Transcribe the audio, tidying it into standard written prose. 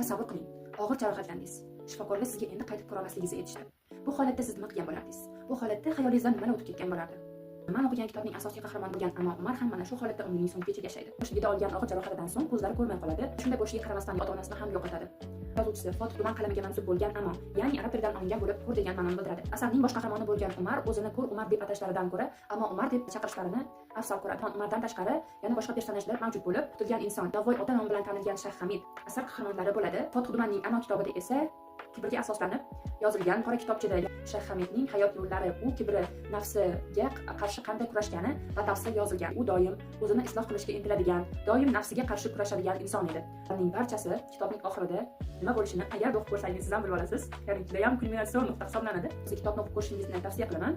Tasavvur qiling, og'ir jarohatlandingiz. Shifokorlar sizga endi qaytib ko'ra olmasligingizni aytishdi. Bu holatda siz nima qilgan bo'lardingiz? Bu holatda xayolingizdan nimalar o'tib ketgan bo'lardi? Men o'qigan kitobning asosiy qahramoni bo'lgan Ammo Umar ham mana shu holatda umrining so'nggigacha yashaydi. Boshida olgan og'ir jarohatidan so'ng ko'zlari ko'rmay qoladi. Shunday bo'lishiga qaramasdan ota-onasini ham yo'qotadi. Yozuvchisi Fotih tuman qalamiga mansub bo'lgan Ammo, ya'ni arab tilidan olingan bo'lib, ko'r degan ma'noni bildiradi. Asarning bosh qahramoni bo'lgan Umar o'zini ko'r Umar deb atashlaridan ko'ra, Ammo Umar deb chaqirishlarini afzal ko'radi. Umardan tashqari yana boshqa personajlar mavjud bo'lib, tutilgan inson, Navoiy ota nomi bilan tanilgan Shayx Hamid asar qahramonlari bo'ladi. Fotih tumanning Ammo kitobida esa kibrga asoslanib yozilgan qora kitobchada Shayx Hamidning hayot yo'llari, u kibri nafsiga qarshi qanday kurashgani batafsil yozilgan. U doim o'zini isloh qilishga intiladigan, doim nafsiga qarshi kurashadigan inson edi. Uning barchasi kitobning oxirida nima bo'lishini agar o'qib ko'rsangiz siz ham bilib olasiz. Ya'ni juda ham kulminatsion nuqta hisoblanadi. Siz kitobni o'qib ko'rishingizni tavsiya qilaman.